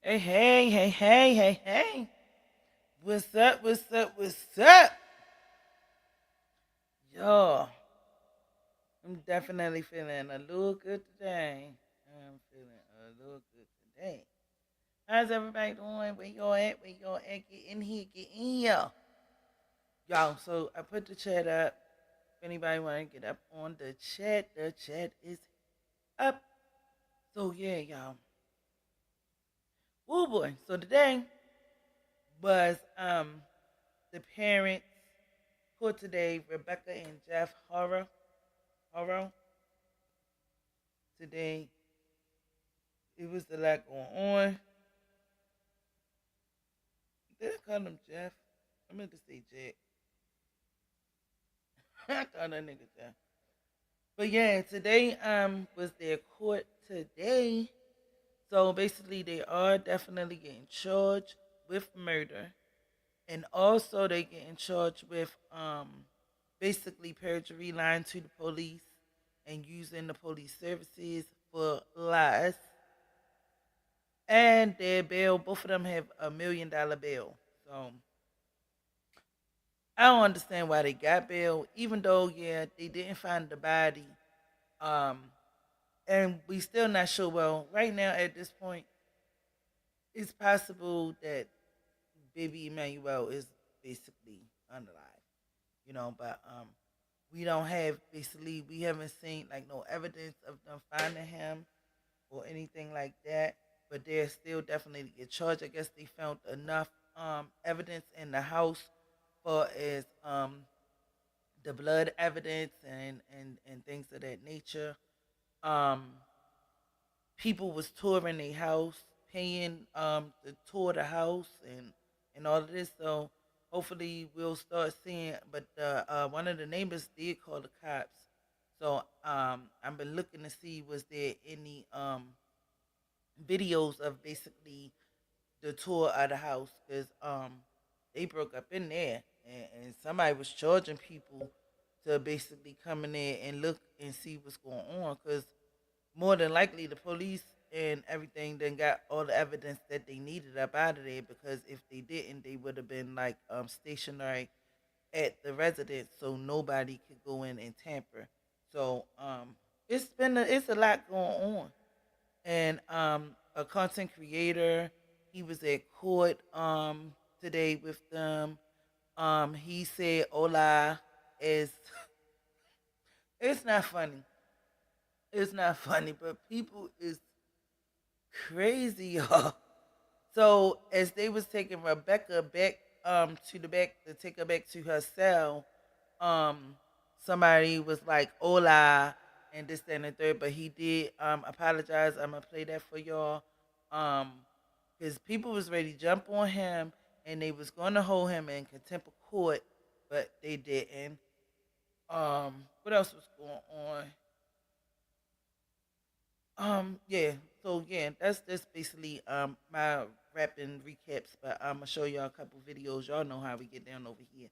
Hey, hey, hey, hey, hey, hey. What's up? What's up? What's up? Yo, I'm definitely feeling a little good today. I'm feeling a little good today. How's everybody doing? Where y'all at? Where y'all at? Get in here. Get in here. Y'all, so I put the chat up. If anybody want to get up on the chat is up. So, yeah, y'all. Oh, boy. So, today was the parents for today, Rebecca and Jeff Haro. Today, it was a lot going on. Did I call him Jeff? I meant to say Jack. I called that nigga Jeff. But yeah, today was their court today. So basically they are definitely getting charged with murder. And also they getting charged with basically perjury, lying to the police and using the police services for lies. And their bail, both of them have $1 million bail. So I don't understand why they got bail, even though yeah they didn't find the body, um, and we still not sure. Well, right now at this point, it's possible that baby Emmanuel is basically unalive, but we don't have basically we haven't seen like no evidence of them finding him or anything like that. But they're still definitely to get charged. I guess they found enough evidence in the house for as the blood evidence and things of that nature. Um, People was touring their house, paying to tour the house and all of this. So hopefully we'll start seeing. But one of the neighbors did call the cops. So I've been looking to see was there any videos of basically the tour of the house because they broke up in there and somebody was charging people to basically come in there and look and see what's going on because more than likely the police and everything then got all the evidence that they needed up out of there because if they didn't they would have been like stationary at the residence so nobody could go in and tamper. So it's a lot going on and a content creator. He was at court today with them. He said "Hola" is it's not funny. It's not funny, but people is crazy, y'all. So as they was taking Rebecca back to the back to take her back to her cell, um somebody was like "Hola" and this that, and the third, but he did apologize. I'm gonna play that for y'all. Um because people was ready to jump on him and they was gonna hold him in contempt of court, but they didn't. What else was going on? Yeah. So yeah, that's basically my rapping recaps. But I'm gonna show y'all a couple videos. Y'all know how we get down over here.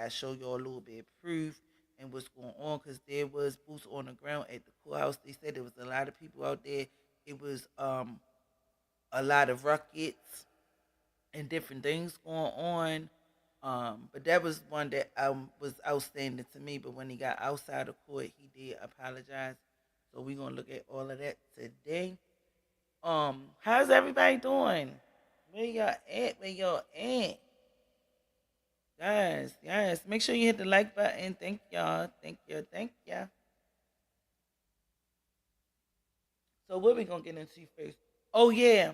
I show y'all a little bit of proof and what's going on because there was boots on the ground at the courthouse. They said there was a lot of people out there. It was a lot of ruckus and different things going on. But that was one that was outstanding to me. But when he got outside of court, he did apologize. So we're gonna look at all of that today. How's everybody doing? Where y'all at? Where y'all at? Guys, make sure you hit the like button. Thank y'all. Thank you. Thank you. So what we gonna get into first? Oh yeah.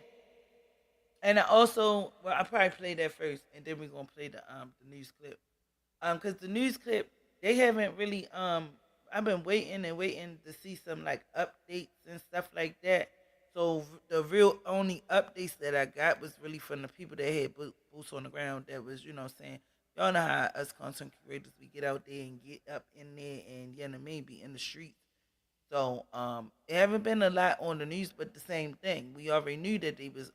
And I also well I probably play that first and then we're gonna play the news clip. Because the news clip they haven't really I've been waiting and waiting to see some like updates and stuff like that. So the real only updates that I got was really from the people that had boots on the ground. That was saying y'all know how us content creators we get out there and get up in there and maybe in the streets. So it haven't been a lot on the news, but the same thing. We already knew that they was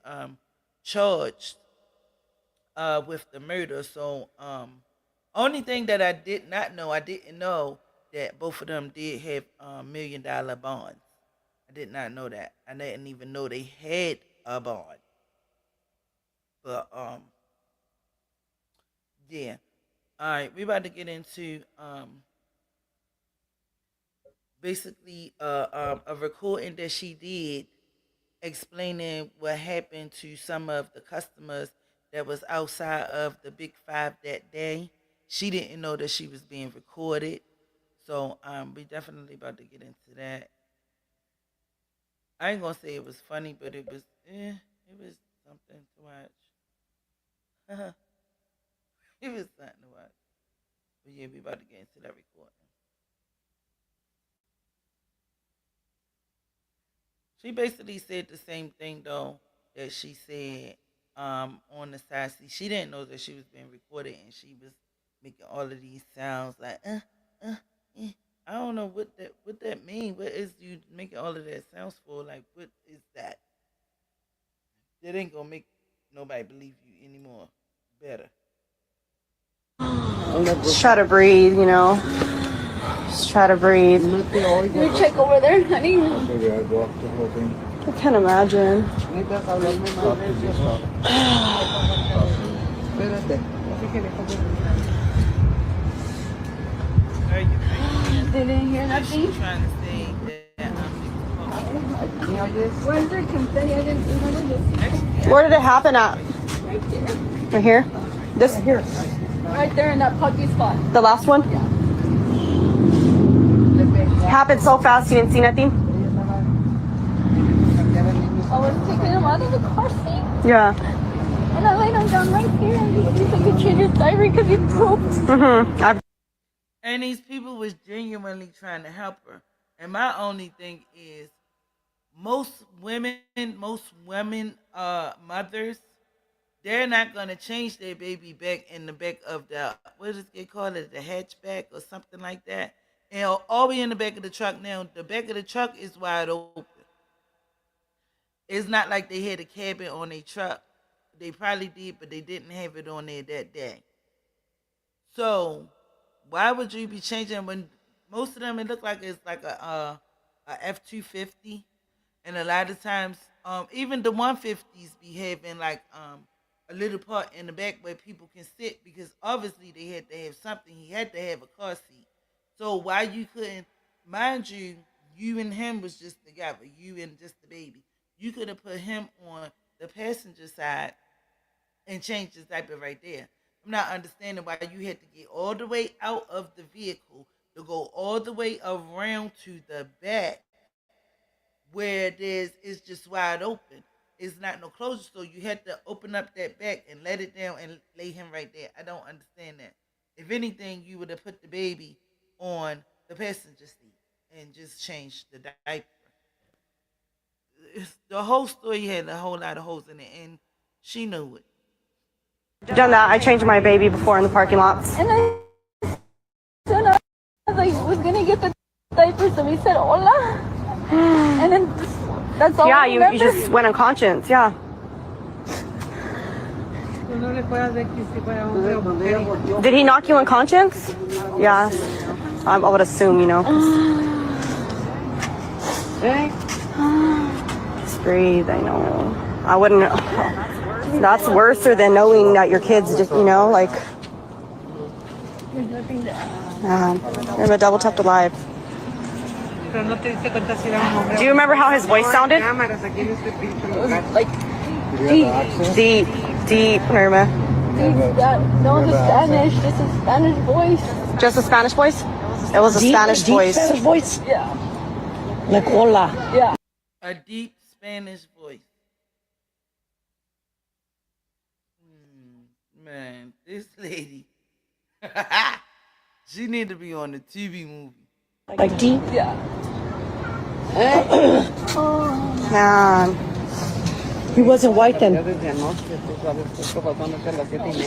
charged with the murder. So only thing that I didn't know that both of them did have $1 million bonds. I did not know that. I didn't even know they had a bond. But yeah. All right, we about to get into basically a recording that she did explaining what happened to some of the customers that was outside of the Big Five that day. She didn't know that she was being recorded. So we definitely about to get into that. I ain't gonna say it was funny, but it was something to watch. It was something to watch. But yeah, we about to get into that recording. She basically said the same thing though that she said on the side. See, she didn't know that she was being recorded, and she was making all of these sounds like uh. I don't know what that mean. What is you making all of that sounds for? Like, what is that? That ain't gonna make nobody believe you anymore. Better. Just try to breathe, you know. Just try to breathe. You check over there, honey. I can't imagine. Didn't hear nothing. She's trying to say that Where's their confetti? I didn't see none of this. Where did it happen at? Right there. Right here? This here? Right there in that puppy spot. The last one? Yeah. It happened so fast you didn't see nothing? I was taking him out of the car seat. Yeah. And I laid him down right here and he said he could change his diaper because he pooped. and these people was genuinely trying to help her. And my only thing is most women mothers, they're not gonna change their baby back in the back of the what does it call it, the hatchback or something like that. And all we in the back of the truck now. The back of the truck is wide open. It's not like they had a cabin on their truck. They probably did, but they didn't have it on there that day. So why would you be changing when most of them it look like it's like a F-250, and a lot of times even the 150s be having like a little part in the back where people can sit because obviously they had to have something. He had to have a car seat. So why you couldn't, mind you, you and him was just together, you and just the baby. You could have put him on the passenger side and changed his diaper right there. I'm not understanding why you had to get all the way out of the vehicle to go all the way around to the back where it's just wide open. It's not no closure, so you had to open up that back and let it down and lay him right there. I don't understand that. If anything, you would have put the baby on the passenger seat and just changed the diaper. The whole story had a whole lot of holes in it, and she knew it. Done that. I changed my baby before in the parking lots. And I said I was gonna get the diapers and we said hola. And then that's all. Yeah, you just went unconscious. Yeah. Did he knock you unconscious? Yeah. I would assume, you know. Just breathe. I know. I wouldn't. That's worse than knowing that your kids just, you know, like. I'm a double tapped alive. Do you remember how his voice sounded? Like Deep. Remember? No, the Spanish. Just a Spanish voice. Just a Spanish voice? It was a Spanish voice. Spanish voice? Yeah. Like hola. Yeah. A deep Spanish voice. Man, this lady, she need to be on a TV movie. Like deep? Yeah. Man, He wasn't white then.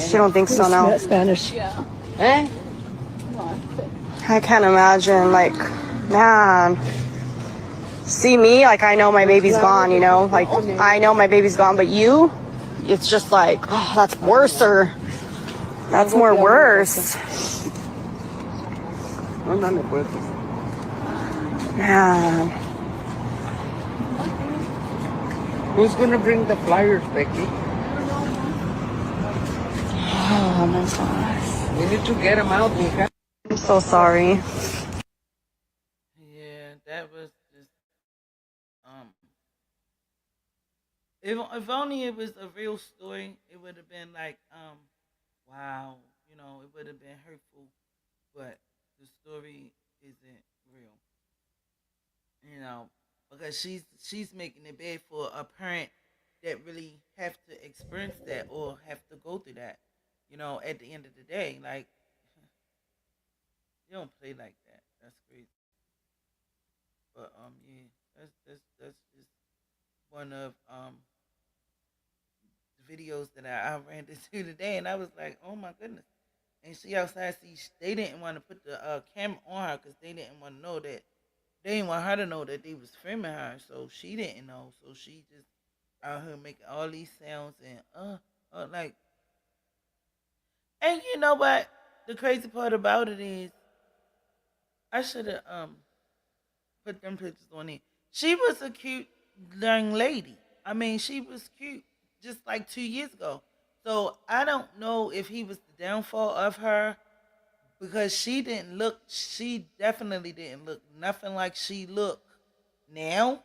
she don't think so now. Spanish. Yeah. I can't imagine, like, man. See me, like, I know my baby's gone, you know? Like, I know my baby's gone, but you, it's just like, oh, that's worse, or that's more worse. Man. Who's gonna bring the flyers, Becky? Oh my gosh. We need to get him out, Mika. I'm so sorry. Yeah, that was just um. If only it was a real story, it would have been like wow, it would have been hurtful. But the story isn't real, you know, because she's making it bad for a parent that really have to experience that or have to go through that. At the end of the day, like you don't play like that. That's crazy. But yeah, that's just one of the videos that I ran into today, and I was like, oh my goodness. And she outside, see, they didn't want to put the camera on her because they didn't want to know that they didn't want her to know that they was filming her, so she didn't know. So she just out here making all these sounds and like, and you know what? The crazy part about it is, I should have put them pictures on it. She was a cute young lady. I mean, she was cute just like 2 years ago. So I don't know if he was the downfall of her because she definitely didn't look nothing like she look now.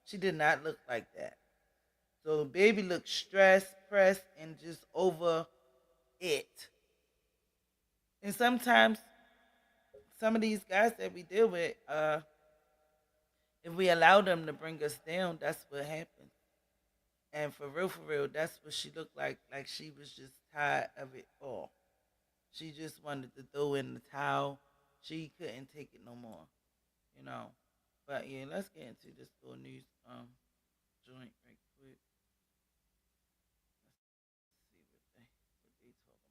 She did not look like that. So the baby looked stressed, pressed, and just over it. And sometimes some of these guys that we deal with, if we allow them to bring us down, that's what happens. And for real, that's what she looked like. Like she was just tired of it all. She just wanted to throw in the towel. She couldn't take it no more, you know. But yeah, let's get into this little news joint right quick. Let's see what they talk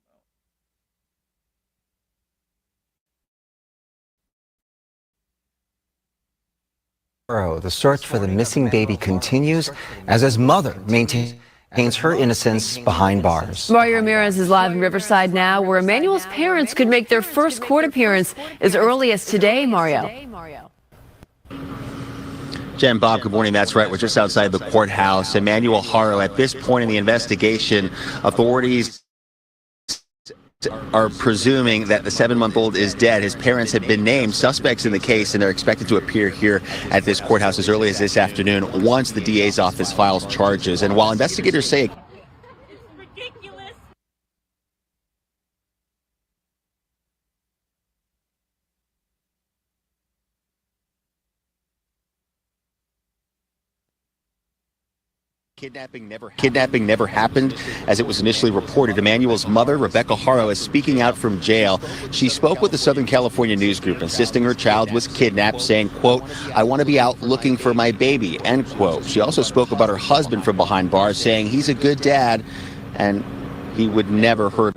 about. The search for the missing baby continues as his mother maintains her innocence behind bars. Mario Ramirez is live in Riverside now, where Emmanuel's parents could make their first court appearance as early as today, Mario. Jen, Bob, good morning. That's right. We're just outside the courthouse. Emmanuel Haro, at this point in the investigation, authorities are presuming that the 7-month-old is dead. His parents have been named suspects in the case, and they're expected to appear here at this courthouse as early as this afternoon once the DA's office files charges. And while investigators say Kidnapping never happened, as it was initially reported. Emmanuel's mother, Rebecca Haro, is speaking out from jail. She spoke with the Southern California News Group, insisting her child was kidnapped, saying, quote, "I want to be out looking for my baby," end quote. She also spoke about her husband from behind bars, saying he's a good dad and he would never hurt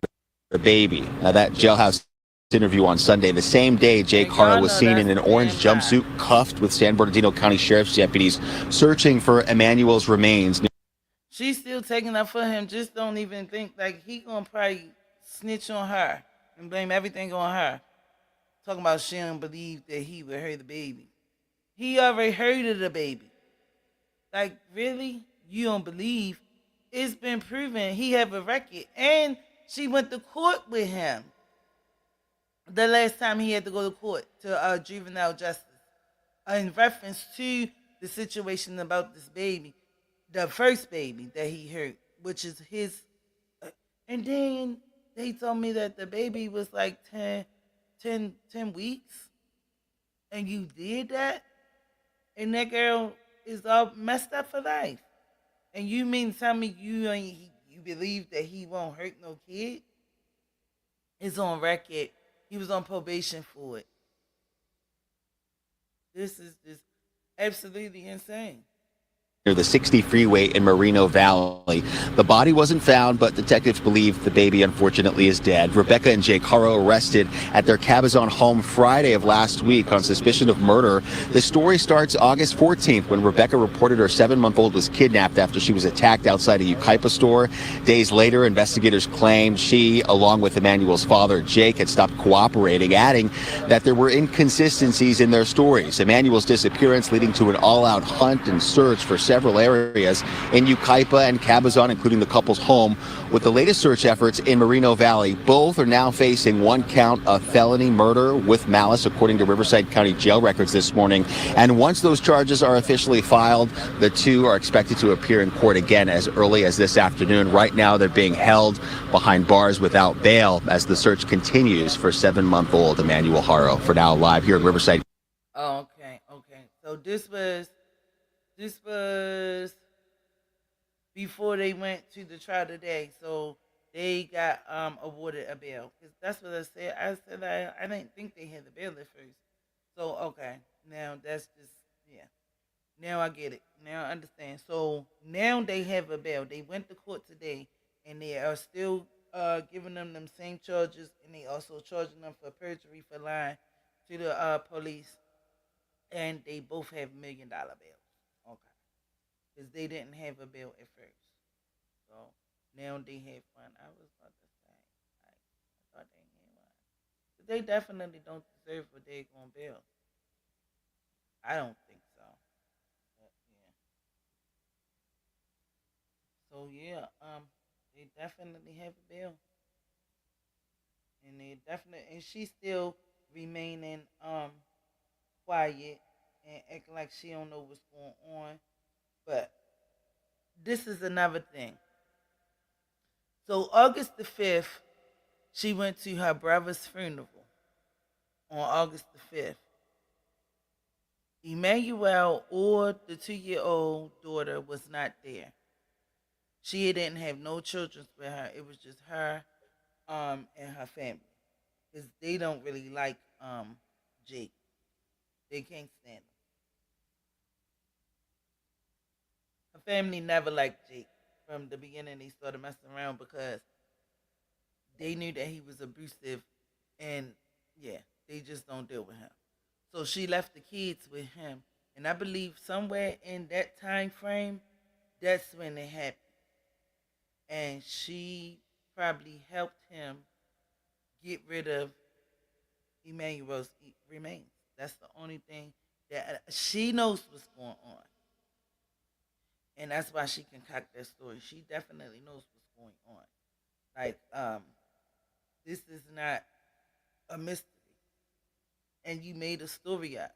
the baby. Now, that jailhouse interview on Sunday, the same day Jake Haro was seen in an orange jumpsuit, cuffed with San Bernardino County Sheriff's deputies searching for Emmanuel's remains. She's still taking up for him. Just don't even think like he gonna probably snitch on her and blame everything on her. Talking about she don't believe that he would hurt the baby. He already hurted the baby. Like really, you don't believe? It's been proven he have a record, and she went to court with him. The last time he had to go to court to juvenile justice in reference to the situation about this baby, the first baby that he hurt, which is his. And then they told me that the baby was like 10 weeks. And you did that? And that girl is all messed up for life. And you mean tell me you believe that he won't hurt no kid? It's on record. He was on probation for it. This is just absolutely insane. Near the 60 freeway in Moreno Valley. The body wasn't found, but detectives believe the baby unfortunately is dead. Rebecca and Jake Haro arrested at their Cabazon home Friday of last week on suspicion of murder. The story starts August 14th when Rebecca reported her 7-month-old was kidnapped after she was attacked outside a Yucaipa store. Days later, investigators claimed she, along with Emmanuel's father, Jake, had stopped cooperating, adding that there were inconsistencies in their stories. Emmanuel's disappearance leading to an all-out hunt and search for several areas in Yucaipa and Cabazon, including the couple's home. With the latest search efforts in Moreno Valley, both are now facing one count of felony murder with malice, according to Riverside County jail records this morning. And once those charges are officially filed, the two are expected to appear in court again as early as this afternoon. Right now, they're being held behind bars without bail as the search continues for 7-month-old Emmanuel Haro. For now, live here at Riverside. Oh, okay. So this was before they went to the trial today. So they got awarded a bail, because that's what I said. I said I didn't think they had the bail at first. So okay, now that's just, yeah. Now I get it. Now I understand. So now they have a bail. They went to court today, and they are still giving them same charges, and they also charging them for perjury for lying to the police, and they both have $1 million bails. Okay, because they didn't have a bail at first. So now they have one. I was about to say, like, I thought they had one. But they definitely don't deserve what they're going to bail. I don't think so. But yeah. So yeah, they definitely have a bail. And she's still remaining quiet and acting like she don't know what's going on. But this is another thing. So August the 5th, she went to her brother's funeral on August the 5th. Emmanuel or the 2-year-old daughter was not there. She didn't have no children with her. It was just her and her family. Because they don't really like Jake. They can't stand him. Her family never liked Jake. From the beginning, they started messing around because they knew that he was abusive, and yeah, they just don't deal with him. So she left the kids with him, and I believe somewhere in that time frame, that's when it happened. And she probably helped him get rid of Emmanuel's remains. That's the only thing that she knows what's going on. And that's why she concoct that story. She definitely knows what's going on. Like, this is not a mystery. And you made a story up.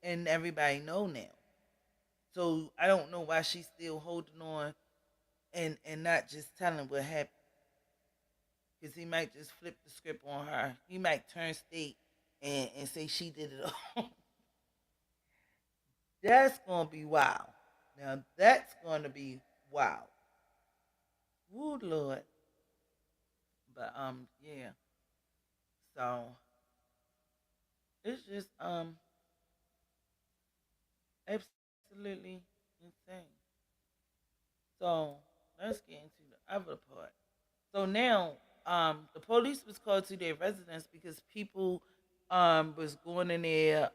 And everybody know now. So I don't know why she's still holding on and not just telling what happened. Because he might just flip the script on her. He might turn state and say she did it all. That's going to be wild. Now, that's going to be wild. Woo, Lord. But, yeah. So, it's just, absolutely insane. So, let's get into the other part. So now, the police was called to their residence because people was going in there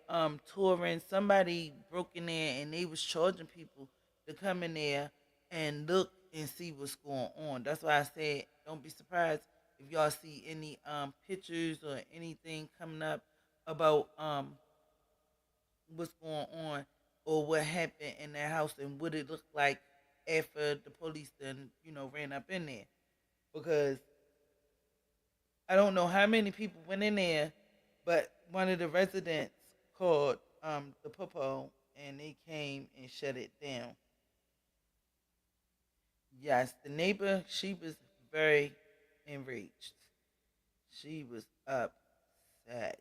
touring. Somebody broke in there and they was charging people to come in there and look and see what's going on. That's why I said don't be surprised if y'all see any pictures or anything coming up about what's going on or what happened in that house and what it looked like after the police then ran up in there. Because I don't know how many people went in there, but one of the residents called the popo and they came and shut it down. Yes, the neighbor, she was very enraged. She was upset.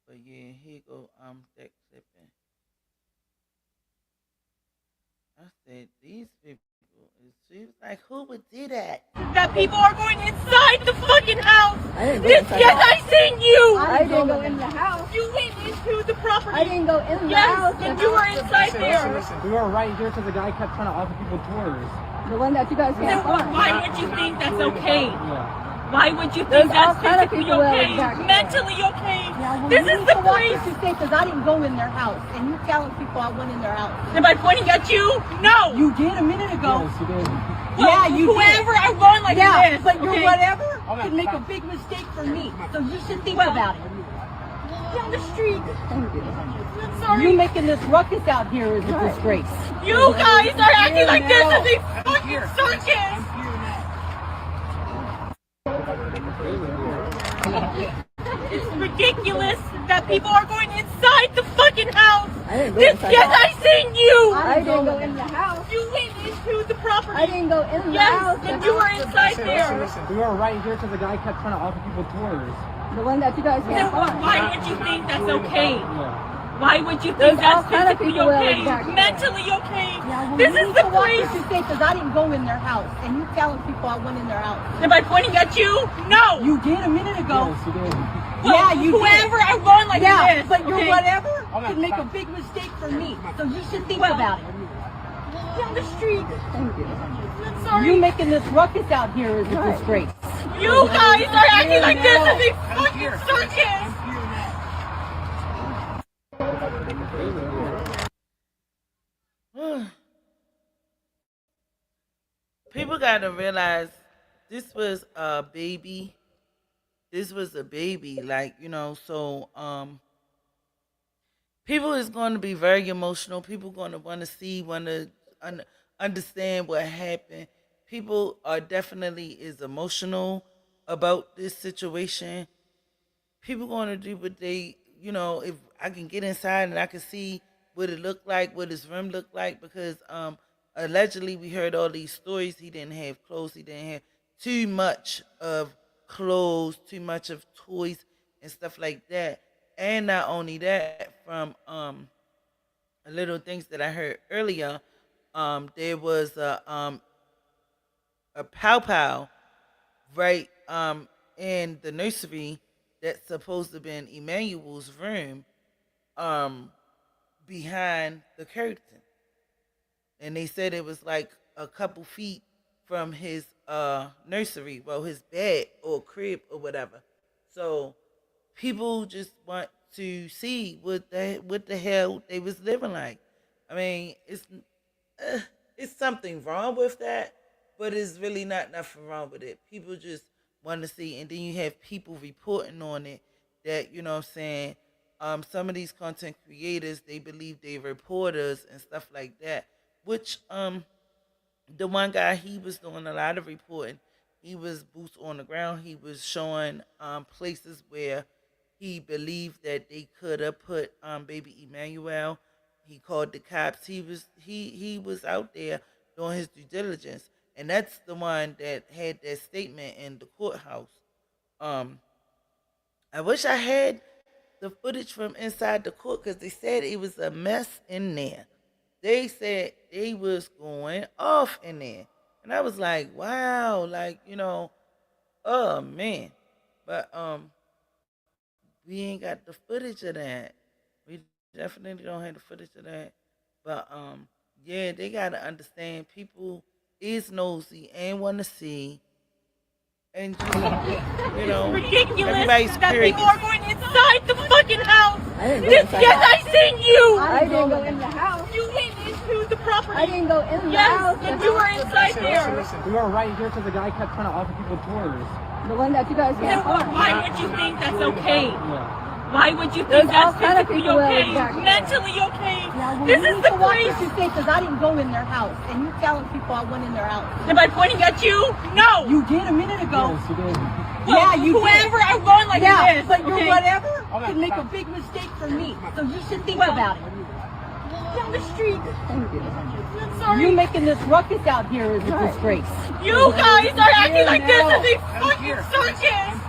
But yeah, here go that clipping. I said, these people, she was like, who would do that? That people are going inside the fucking house. Yes, I seen you. I didn't go in the house. You went into the property. I didn't go in the house. Yes, and you were inside there. Listen, we were right here because the guy kept trying to offer people tours. The one that you guys Then can't find. why would you think that's okay? Yeah. Why would you There's think that's all kind of physically people that okay? are back there. Mentally okay? Now, when This you is need the to watch place. what you say, because I didn't go in their house, and you telling people I went in their house. And by pointing at you, no. You did a minute ago. Yes, you did. Yeah, you Whoever did. I run like Yeah, this. but your okay? whatever could make a big mistake for me. So you should think about it. down the street. I'm sorry. You making this ruckus out here is a disgrace. You guys are acting like this is a fucking circus. It's ridiculous that people are going inside the fucking house. Yes, I seen you. I didn't go in the house. You went into the property. I didn't go in the Yes, house. and you were inside there. Listen, we were right here because the guy kept trying to offer people tours. The one that you guys Then went why would you think that's okay? Yeah. Why would you There's think all that's kind of physically people that okay? are back there. Mentally okay? Yeah, well, This you is need the to watch place. what you say, because I didn't go in their house, and you telling people I went in their house. Am I pointing at you? No. You did a minute ago. Yes, you did. Well, yeah, you whoever did. I'm going like Yeah, this. but your okay? whatever could make a big mistake for me, so you should think about it. Down the street. I'm sorry. You making this ruckus out here is a disgrace. You guys are acting like this is a fucking circus. People gotta realize this was a baby. This was a baby, like, so people is going to be very emotional. People going to want to see, want to understand what happened. People are definitely is emotional about this situation. People going to do what they, if I can get inside and I can see what it looked like, what his room looked like, because allegedly we heard all these stories. He didn't have clothes. He didn't have too much of clothes, too much of toys and stuff like that. And not only that, from little things that I heard earlier, there was a pow pow right in the nursery that's supposed to be in Emmanuel's room behind the curtain. And they said it was like a couple feet from his nursery, well, his bed or crib or whatever. So people just want to see what the hell they was living like. I mean, it's something wrong with that, but it's really not nothing wrong with it. People just want to see, and then you have people reporting on it that, what I'm saying, some of these content creators, they believe they reporters and stuff like that, which the one guy, he was doing a lot of reporting. He was boots on the ground. He was showing places where he believed that they could have put baby Emmanuel. He called the cops. He was out there doing his due diligence, and that's the one that had that statement in the courthouse. I wish I had the footage from inside the court, because they said it was a mess in there. They said they was going off in there, and I was like, wow, like, oh man. But we ain't got the footage of that. We definitely don't have the footage of that. But yeah, they gotta understand, people is nosy and wanna see, and just, It's ridiculous everybody's that curious. people are going inside the fucking house. Yes, I seen you. I didn't go in the house. You went into the property. I didn't go in the Yes, house. and you were inside there. Listen, we were right here because the guy kept trying to offer people tours. The one that you guys Then went why would you think that's okay? Yeah. Why would you There's think all that's kind of physically people that are okay? back there. Mentally okay? Yeah, well, This you is need the to watch place. what you say, because I didn't go in their house, and you telling people I went in their house. Am I pointing at you? No. You did a minute ago. Yes, you did. Well, yeah, you whoever I'm going like yeah, this. but your okay? whatever could make a big mistake for me, so you should think about it. Down the street. I'm sorry. You making this ruckus out here is a disgrace. You guys are acting like this is a fucking circus.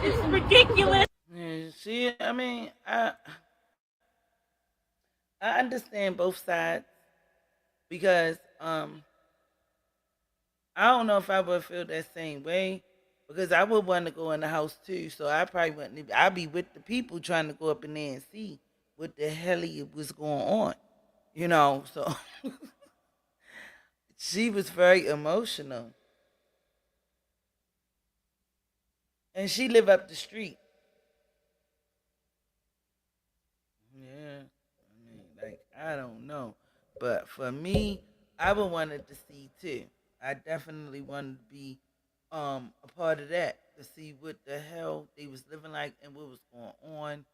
It's ridiculous. Yeah, see, I mean, I understand both sides, because I don't know if I would feel that same way, because I would want to go in the house too. So I probably wouldn't. I'd be with the people trying to go up in there and see what the hell was going on, So she was very emotional, and she lived up the street. Yeah, I mean, like, I don't know, but for me, I would wanted to see too. I definitely wanted to be a part of that to see what the hell they was living like and what was going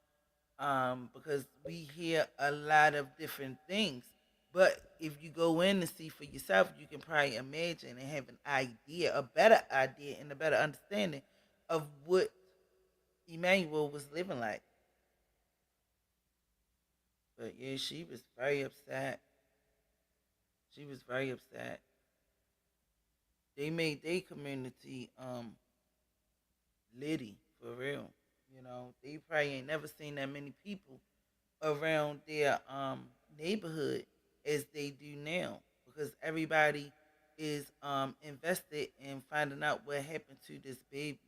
on. Because we hear a lot of different things. But if you go in and see for yourself, you can probably imagine and have an idea, a better idea, and a better understanding of what Emmanuel was living like. But yeah, she was very upset. She was very upset. They made their community litty for real. You know, they probably ain't never seen that many people around their neighborhood as they do now because everybody is invested in finding out what happened to this baby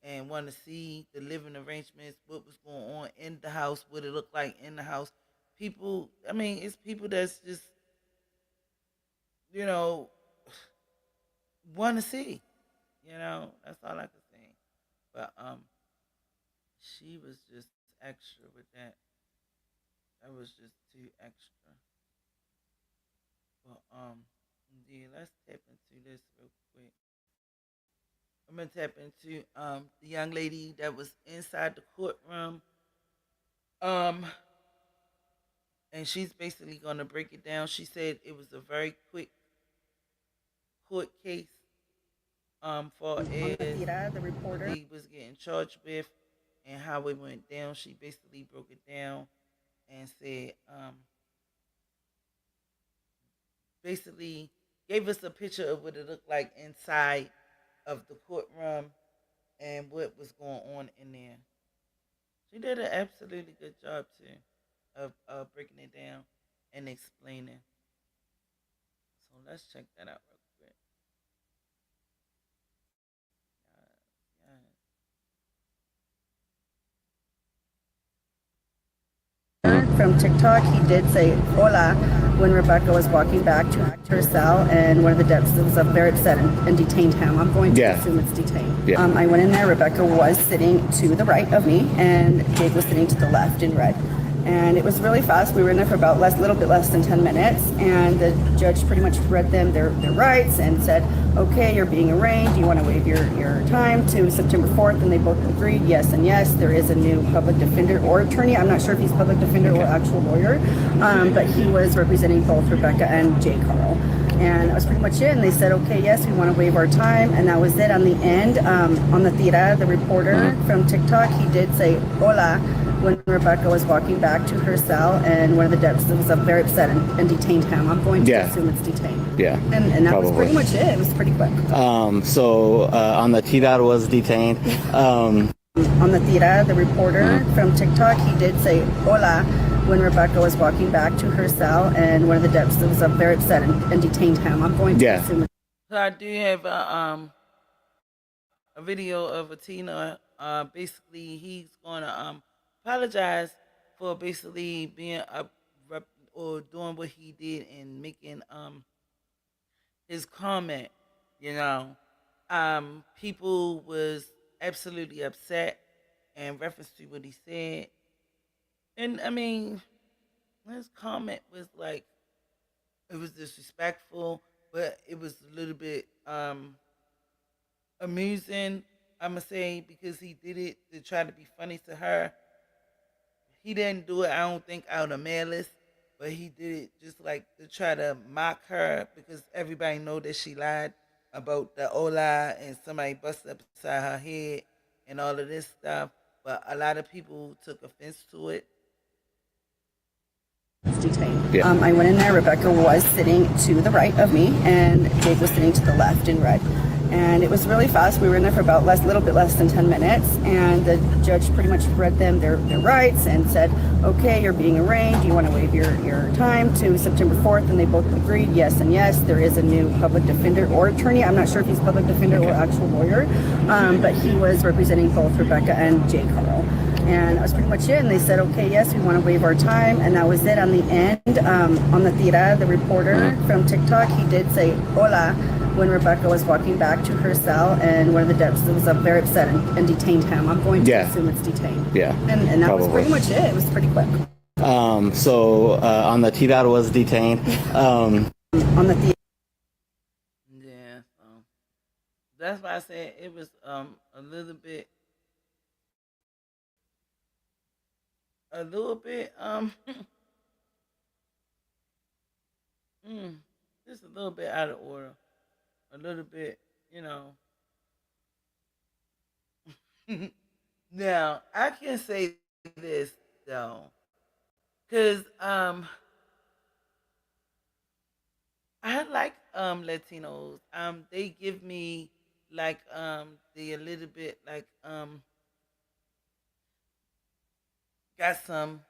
and want to see the living arrangements, what was going on in the house, what it looked like in the house. People, I mean, it's people that's just, you know, want to see. You know, that's all I can say. But she was just extra with that. That was just too extra. But yeah, let's tap into this real quick. I'm gonna tap into the young lady that was inside the courtroom. Um and she's basically gonna break it down. She said it was a very quick court case for as The reporter. he was getting charged with and how it went down. She basically broke it down and said basically gave us a picture of what it looked like inside of the courtroom and what was going on in there. She did an absolutely good job too of breaking it down and explaining. So let's check that out real quick. From TikTok, he did say hola when Rebecca was walking back to her cell, and one of the deputies was up there upset and detained him. I'm going to assume it's detained. I went in there. Rebecca was sitting to the right of me, and Jake was sitting to the left in red. And it was really fast. We were in there for about little bit less than 10 minutes, and the judge pretty much read them their rights and said, okay, you're being arraigned. Do you want to waive your time to September 4th? And they both agreed, yes and yes. There is a new public defender or attorney. I'm not sure if he's public defender or actual lawyer, but he was representing both Rebecca and Jake Haro. And that was pretty much it. And they said, okay, yes, we want to waive our time. And that was it. On the end, on the tira, the reporter from TikTok, he did say hola when Rebecca was walking back to her cell, and one of the deputies was up very upset and detained him. I'm going to assume it's detained. Yeah. And that was pretty much it. It was pretty quick. So on the T-Dot was detained. On the tira, the reporter from TikTok, he did say hola when Rebecca was walking back to her cell, and one of the deputies was up very upset and detained him. I'm going to assume. So I do have a video of Atina. Basically, he's gonna apologize for basically being up or doing what he did and making his comment. You know, people was absolutely upset in reference to what he said, and I mean, his comment was like it was disrespectful, but it was a little bit amusing. I'ma say because he did it to try to be funny to her. He didn't do it, I don't think, out of malice, but he did it just like to try to mock her because everybody know that she lied about the Ola and somebody busted up inside her head and all of this stuff. But a lot of people took offense to it. Detained. I went in there. Rebecca was sitting to the right of me, and Jake was sitting to the left in red. And it was really fast. We were in there for about little bit less than 10 minutes, and the judge pretty much read them their rights and said, okay, you're being arraigned. Do you want to waive your time to September 4th? And they both agreed, yes and yes. There is a new public defender or attorney. I'm not sure if he's public defender or actual lawyer, but he was representing both Rebecca and Jake Haro. And that was pretty much it. And they said, okay, yes, we want to waive our time. And that was it. On the end, on the tira, the reporter from TikTok, he did say hola when Rebecca was walking back to her cell, and one of the deputies was up very upset and detained him. I'm going to assume it's detained. Yeah. And that was pretty much it. It was pretty quick. So on the T-Dot was detained. On the that's why I said it was a little bit mm, just a little bit out of order. A little bit, you know. Now I can say this though, cause I like Latinos. They give me like they a little bit like got some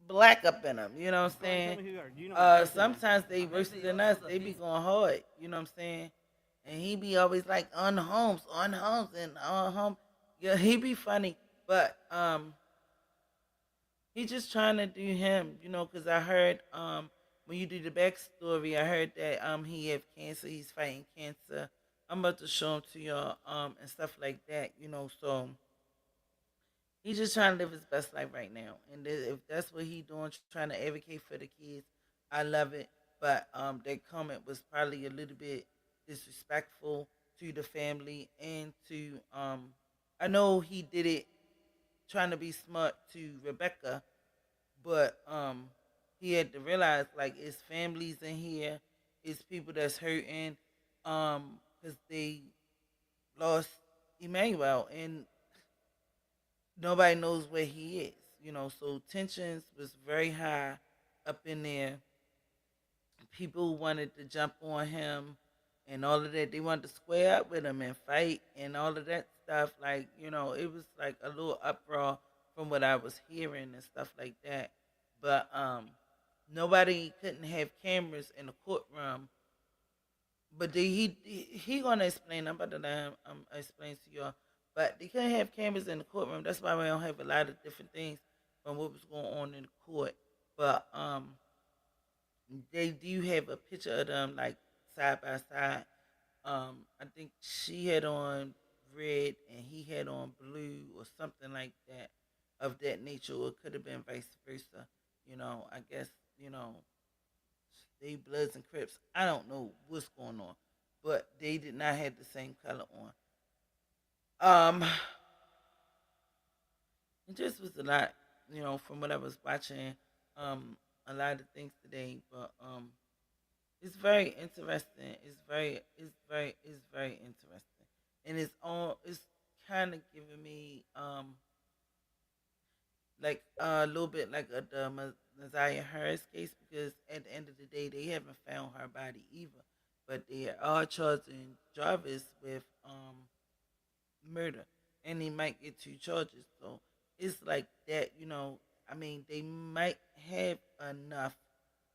black up in them. You know what I'm saying? Sometimes they worse than us. They be going hard. You know what I'm saying? And he be always like on homes, and on home. Yeah, he be funny, but he just trying to do him. You know, because I heard when you do the backstory, I heard that he have cancer. He's fighting cancer. I'm about to show him to y'all and stuff like that. You know, so he's just trying to live his best life right now, and if that's what he doing, trying to advocate for the kids, I love it. But that comment was probably a little bit disrespectful to the family and to I know he did it trying to be smart to Rebecca, but he had to realize like it's families in here, it's people that's hurting, because they lost Emmanuel and nobody knows where he is, you know. So tensions was very high up in there. People wanted to jump on him and all of that. They wanted to square up with him and fight and all of that stuff. Like, you know, it was like a little uproar from what I was hearing and stuff like that. But nobody couldn't have cameras in the courtroom. But he gonna explain. I'm about to let him explain to y'all. But they couldn't have cameras in the courtroom. That's why we don't have a lot of different things from what was going on in the court. But they do have a picture of them like side by side. I think she had on red and he had on blue or something like that of that nature. Or it could have been vice versa. You know, I guess, you know, they Bloods and Crips. I don't know what's going on. But they did not have the same color on. It just was a lot, you know, from what I was watching. A lot of things today, but it's very interesting. It's very interesting, and it's kind of giving me like a little bit like the Nazaria Harris case, because at the end of the day they haven't found her body either, but they are charging Jarvis with murder, and he might get 2 charges. So it's like that, you know. I mean, they might have enough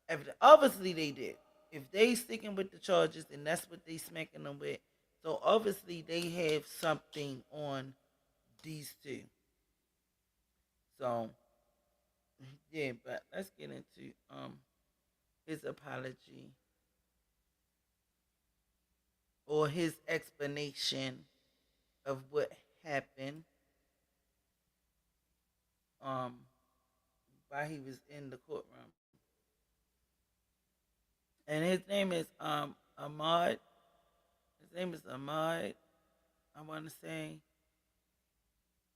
evidence. Obviously, they did. If they sticking with the charges, and that's what they smacking them with, so obviously they have something on these 2. So yeah, but let's get into his apology or his explanation of what happened while he was in the courtroom. And his name is Ahmad. His name is Ahmad. I want to say.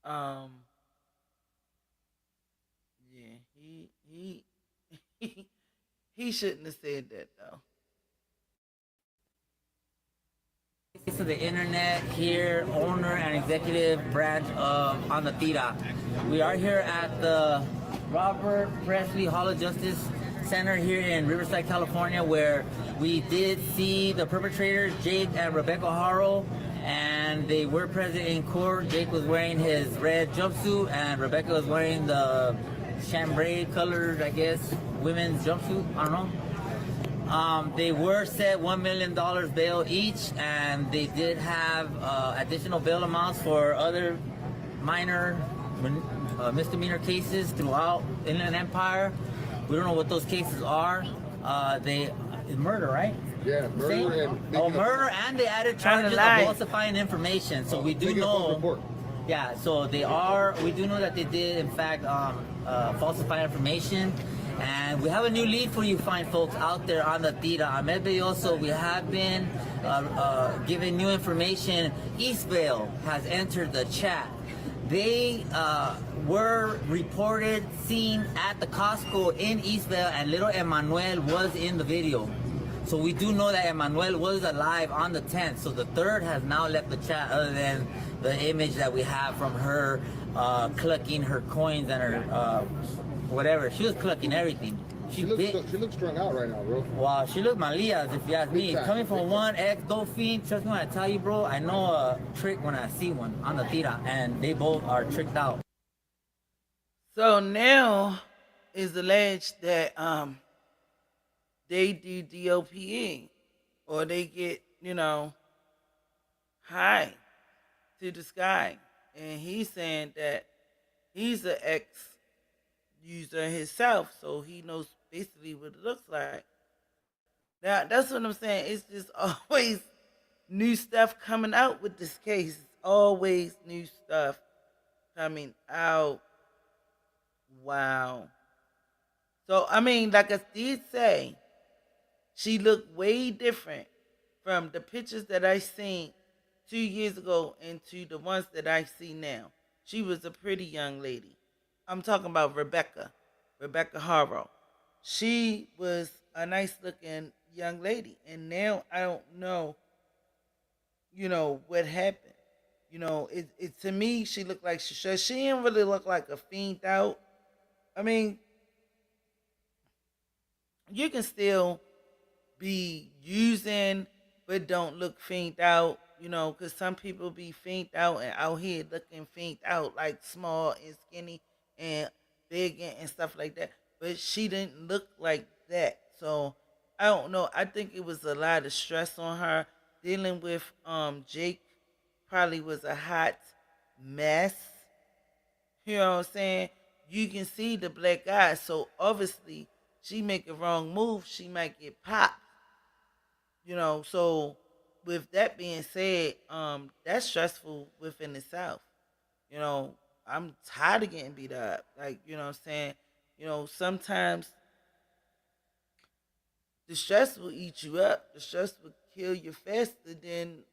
Yeah, he shouldn't have said that though. To the internet here, owner and executive branch of Anatira. We are here at the Robert Presley Hall of Justice Center here in Riverside, California, where we did see the perpetrators, Jake and Rebecca Haro, and they were present in court. Jake was wearing his red jumpsuit and Rebecca was wearing the chambray colored, I guess, women's jumpsuit. I don't know. They were set $1 million bail each, and they did have additional bail amounts for other minor misdemeanor cases throughout Inland Empire. We don't know what those cases are. It's murder, right? Yeah, murder and murder, and they added charges of falsifying information. So we do know. Yeah, so they are. We do know that they did, in fact, falsify information. And we have a new lead for you fine folks out there on the Tira. Ahmed Belloso, we have been given new information. Eastvale has entered the chat. They were reported seen at the Costco in Eastvale, and little Emmanuel was in the video. So we do know that Emmanuel was alive on the 10th. So the third has now left the chat, other than the image that we have from her clucking her coins and her whatever. She was clucking everything. She looks strung out right now, bro. Wow, she looked Malia's, if you ask me. Coming from one ex-Dolphin, trust me when I tell you, bro, I know a trick when I see one on the Tira, and they both are tricked out. So now is alleged that they do DOPE, or they get, high to the sky. And he's saying that he's an ex user himself, so he knows basically what it looks like. Now, that's what I'm saying. It's just always new stuff coming out with this case. It's always new stuff coming out. Wow. So, I mean, like I did say, she looked way different from the pictures that I seen 2 years ago into the ones that I see now. She was a pretty young lady. I'm talking about Rebecca Haro. She was a nice looking young lady. And now I don't know, what happened. It to me, she looked like she didn't really look like a fiend out. I mean, you can still be using, but don't look fiend out, because some people be fiend out and out here looking fiend out, like small and skinny and big and stuff like that. But she didn't look like that. So I don't know. I think it was a lot of stress on her. Dealing with Jake probably was a hot mess. You know what I'm saying? You can see the black eye, so obviously she make a wrong move, she might get popped. So with that being said, that's stressful within itself. I'm tired of getting beat up. Like, what I'm saying? Sometimes the stress will eat you up. The stress will kill you faster than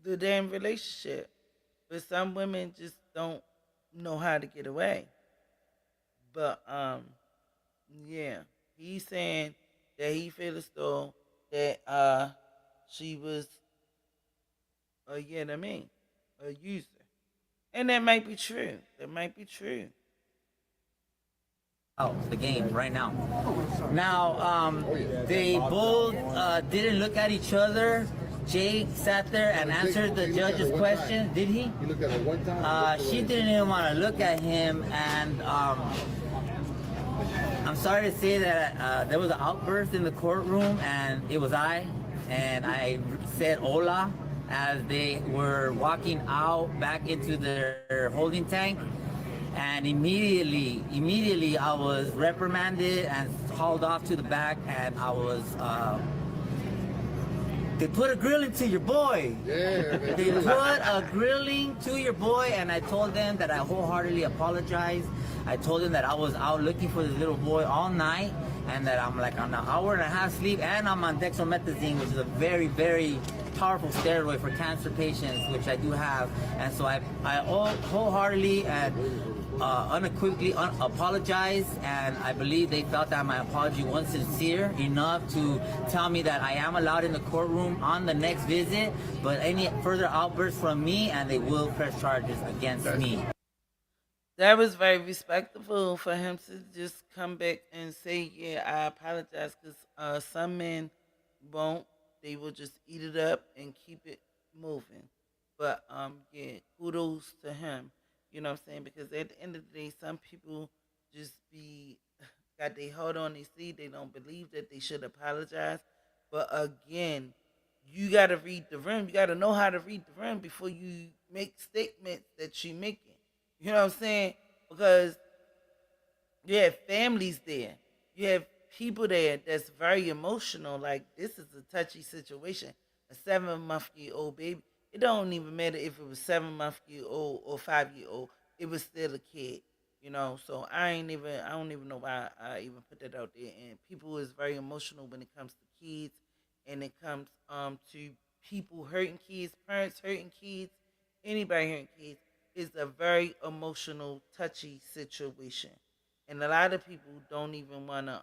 the damn relationship. But some women just don't know how to get away. But yeah, he's saying that he feel as though that she was a a user. And that might be true. That might be true. The game right now. Now, they both didn't look at each other. Jake sat there and answered the judge's question. Did he? He looked at her one time. She didn't even want to look at him, and I'm sorry to say that there was an outburst in the courtroom, and it was and I said hola as they were walking out back into their holding tank. And immediately I was reprimanded and hauled off to the back, and I was, they put a grilling to your boy. Yeah, they put a grilling to your boy, and I told them that I wholeheartedly apologized. I told them that I was out looking for this little boy all night, and that I'm like on an hour and a half sleep, and I'm on dextromethazine, which is a very, very powerful steroid for cancer patients, which I do have. And so I wholeheartedly and unequivocally apologize, and I believe they felt that my apology was sincere enough to tell me that I am allowed in the courtroom on the next visit, but any further outbursts from me, and they will press charges against me. That was very respectful for him to just come back and say, yeah, I apologize, because some men won't. They will just eat it up and keep it moving. But yeah, kudos to him. You know what I'm saying? Because at the end of the day, some people just got their heart on their sleeve. They don't believe that they should apologize. But again, you got to read the room. You got to know how to read the room before you make statements that you're making. You know what I'm saying? Because you have families there. You have people there that's very emotional. Like, this is a touchy situation. A 7-month-old baby. It don't even matter if it was 7-month-old or 5-year-old. It was still a kid. So I don't even know why I even put that out there. And people is very emotional when it comes to kids, and it comes to people hurting kids, parents hurting kids, anybody hurting kids. Is a very emotional, touchy situation, and a lot of people don't even want to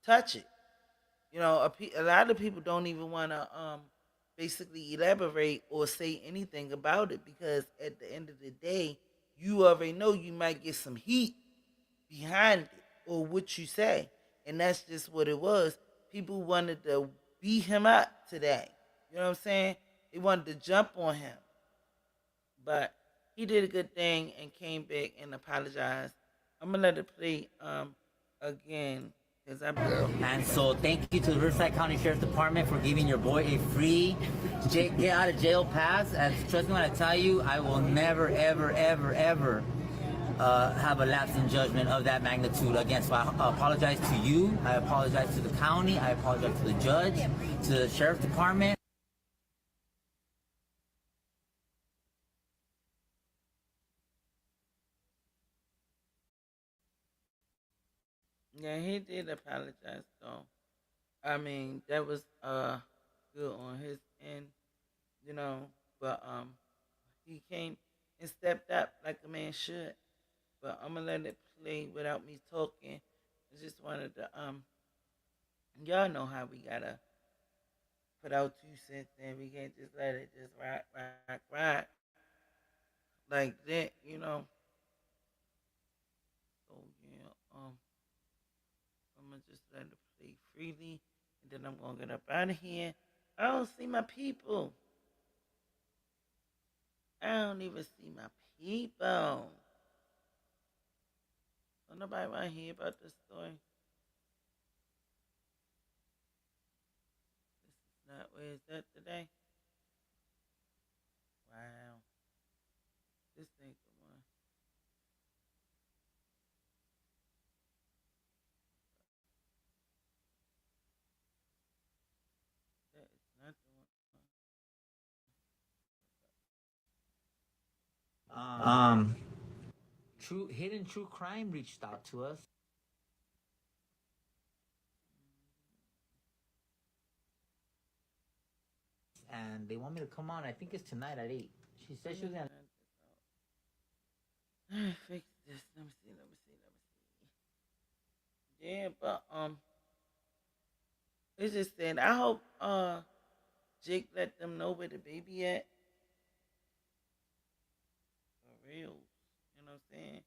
touch it. A lot of people don't even want to basically elaborate or say anything about it, because at the end of the day, you already know you might get some heat behind it or what you say, and that's just what it was. People wanted to beat him up today. You know what I'm saying? They wanted to jump on him, but he did a good thing and came back and apologized. I'm gonna let it play again because And so thank you to the Riverside County Sheriff's Department for giving your boy a free get out of jail pass. And trust me when I tell you, I will never, ever, ever, ever have a lapse in judgment of that magnitude again. So I apologize to you. I apologize to the county. I apologize to the judge, to the Sheriff's Department. Yeah, he did apologize though. I mean, that was good on his end, you know, but he came and stepped up like a man should. But I'm gonna let it play without me talking. I just wanted to y'all know how we gotta put out 2 cents, and we can't just let it just rock like that. So yeah, I'm gonna just let it play freely, and then I'm gonna get up out of here. I don't see my people. I don't even see my people. So nobody want to hear about this story. This is not where it's at today. Wow. This ain't the one. That is not the one. Hidden True Crime reached out to us. And they want me to come on. I think it's tonight at 8. She said she was gonna. Fix this. Let me see. Yeah, but it's just saying. I hope Jake let them know where the baby at. For real. You know what I'm saying?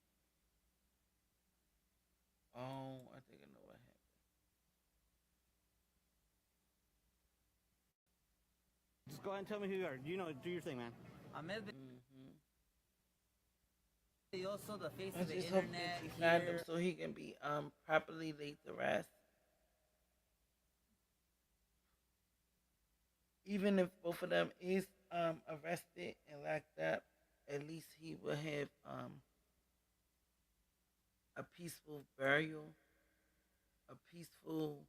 Oh, I think I know what happened. Just go ahead and tell me who you are. Do your thing, man. Ahmed also the face I of the just hope internet that he find him here. so he can be properly laid to rest. Even if both of them is arrested and locked up, at least he will have a peaceful burial, a peaceful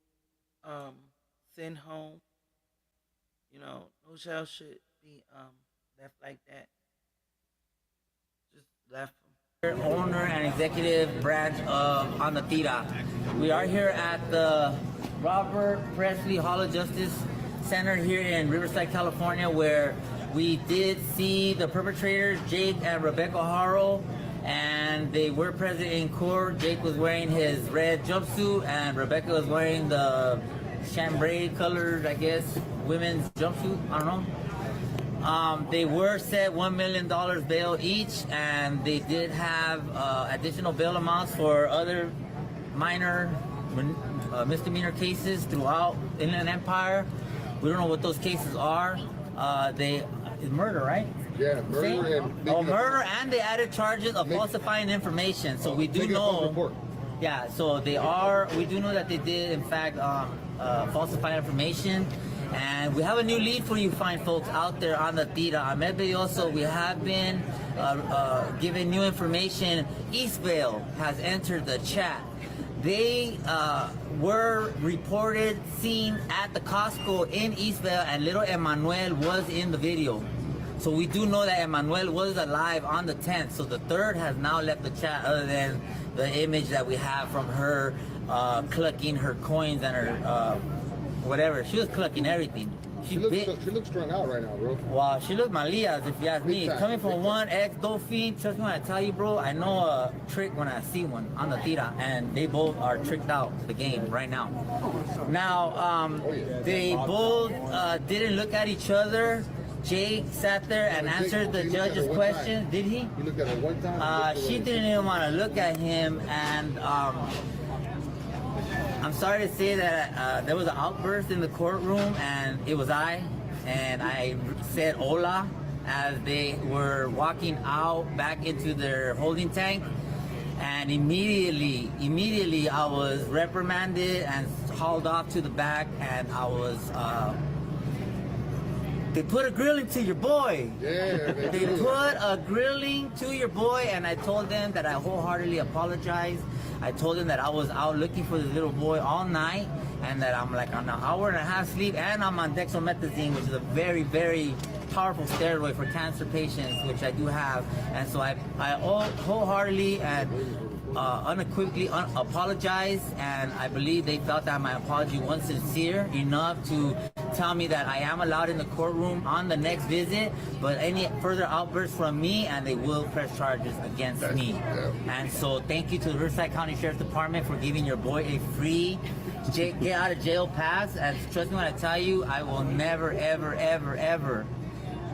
send home. No child should be left like that. Just left them. Owner and executive branch of On the Tira. We are here at the Robert Presley Hall of Justice Center here in Riverside, California, where we did see the perpetrators, Jake and Rebecca Haro, and they were present in court. Jake was wearing his red jumpsuit, and Rebecca was wearing the chambray colored, I guess, women's jumpsuit. I don't know. They were set $1 million bail each, and they did have additional bail amounts for other minor misdemeanor cases throughout Inland Empire. We don't know what those cases are. It's murder, right? Yeah, murder, and they added charges of falsifying information. So we do know. Yeah, so they are. We do know that they did, in fact, falsify information. And we have a new lead for you fine folks out there on the Tira. Ahmed Belloso, we have been given new information. Eastvale has entered the chat. They were reported seen at the Costco in Eastvale, and little Emmanuel was in the video. So we do know that Emmanuel was alive on the 10th. So the third has now left the chat, other than the image that we have from her clucking her coins and her whatever. She was clucking everything. She looks strung out right now, bro. Wow, she looked Malias, if you ask me. Coming from one ex-Dolphin, trust me when I tell you, bro, I know a trick when I see one on the tira, and they both are tricked out to the game right now. Now, they both didn't look at each other. Jake sat there and answered the judge's question. Did he? He looked at her one time. She didn't even want to look at him, and I'm sorry to say that there was an outburst in the courtroom, and it was and I said hola as they were walking out back into their holding tank, and immediately I was reprimanded and hauled off to the back, and I was they put a grilling to your boy. Yeah, they put a grilling to your boy, and I told them that I wholeheartedly apologize. I told them that I was out looking for this little boy all night, and that I'm like on an hour and a half sleep, and I'm on dextromethazine, which is a very, very powerful steroid for cancer patients, which I do have. And so I wholeheartedly and unequivocally apologize, and I believe they felt that my apology was sincere enough to tell me that I am allowed in the courtroom on the next visit, but any further outbursts from me, and they will press charges against me. And so thank you to the Riverside County Sheriff's Department for giving your boy a free get out of jail pass. And trust me when I tell you, I will never, ever, ever, ever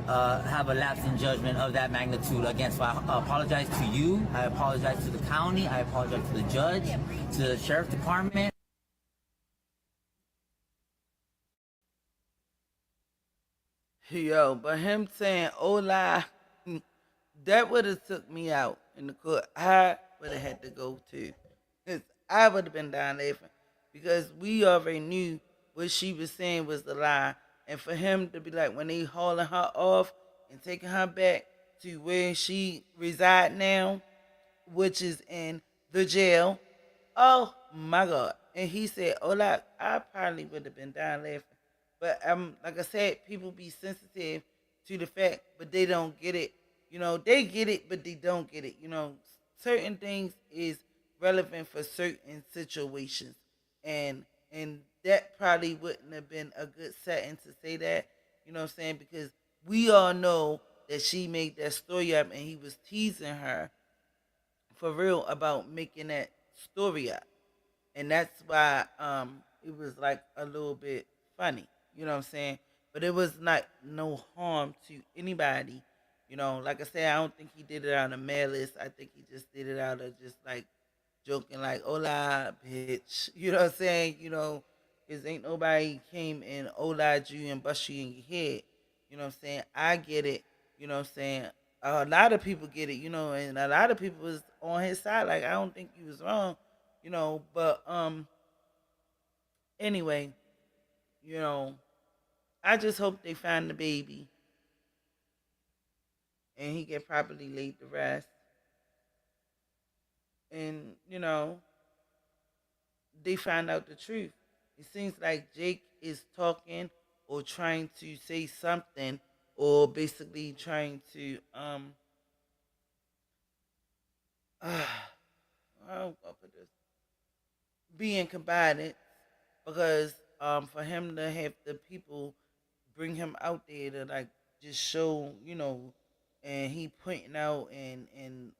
have a lapse in judgment of that magnitude against. So I apologize to you, I apologize to the county, I apologize to the judge, to the sheriff's department. Yo, but him saying hola, that would have took me out in the court. I would have had to go too. 'Cause I would have been down laughing. Because we already knew what she was saying was the lie. And for him to be like, when they hauling her off and taking her back to where she reside now, which is in the jail, oh my God. And he said, hola, I probably would have been down laughing. But like I said, people be sensitive to the fact, but they don't get it. You know, they get it, but they don't get it. You know, certain things is relevant for certain situations, and that probably wouldn't have been a good setting to say that. You know what I'm saying? Because we all know that she made that story up, and he was teasing her for real about making that story up, and that's why it was like a little bit funny. You know what I'm saying? But it was not no harm to anybody. You know, like I said, I don't think he did it out of malice. I think he just did it out of just like joking, like, hola, bitch. You know what I'm saying? You know, because ain't nobody came and ola'd you and bust you in your head. You know what I'm saying? I get it. You know what I'm saying? A lot of people get it, you know, and a lot of people was on his side. Like, I don't think he was wrong, you know, but anyway, you know, I just hope they find the baby and he get properly laid to rest. And, you know, they find out the truth. It seems like Jake is talking or trying to say something, or basically trying to I'll put this, being combated, because for him to have the people bring him out there to like just show, you know, and he pointing out and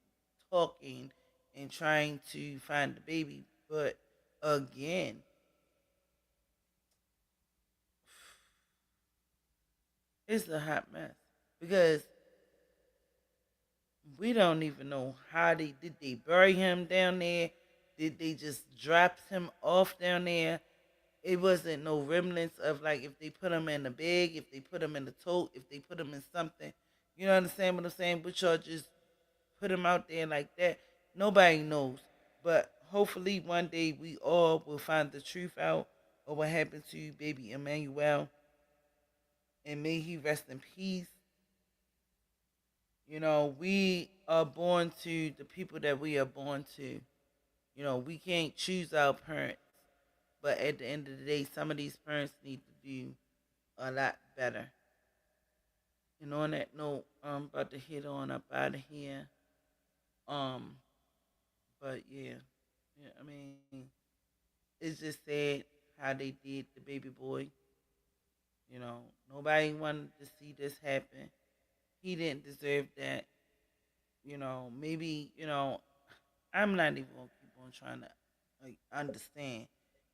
talking and trying to find the baby. But again, it's a hot mess because we don't even know how they did. They bury him down there? Did they just drop him off down there? It wasn't no remnants of like if they put him in a bag, if they put him in a tote, if they put him in something. You know understand what I'm saying? But y'all just put him out there like that. Nobody knows. But hopefully one day we all will find the truth out of what happened to baby Emmanuel. And may he rest in peace. You know, we are born to the people that we are born to. You know, we can't choose our parents. But at the end of the day, some of these parents need to do a lot better. And on that note, I'm about to head on up out of here. Um, but yeah, yeah. I mean, it's just sad how they did the baby boy. You know, nobody wanted to see this happen. He didn't deserve that. Maybe I'm not even gonna keep on trying to like understand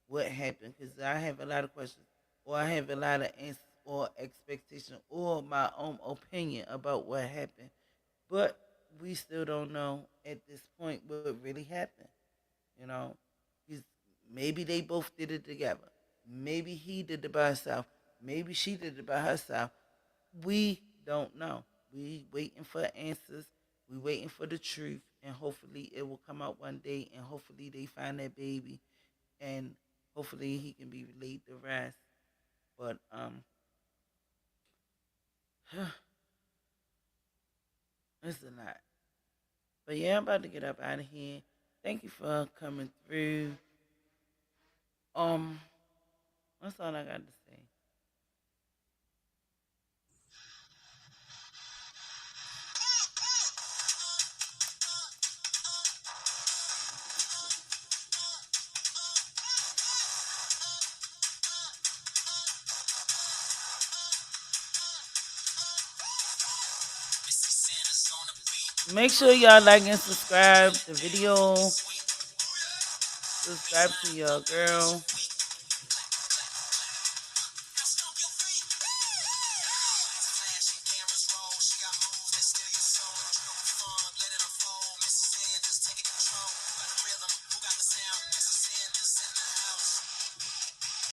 what happened because I have a lot of questions or I have a lot of answers or expectation or my own opinion about what happened. But we still don't know at this point what really happened. You know, 'Cause maybe they both did it together. Maybe he did it by himself. Maybe she did it by herself. We don't know. We waiting for answers. We waiting for the truth, and hopefully it will come out one day, and hopefully they find that baby, and hopefully he can be laid to rest. But it's a lot. But yeah, I'm about to get up out of here. Thank you for coming through. Um, that's all I got to say. Make sure y'all like and subscribe the video. Subscribe to your girl.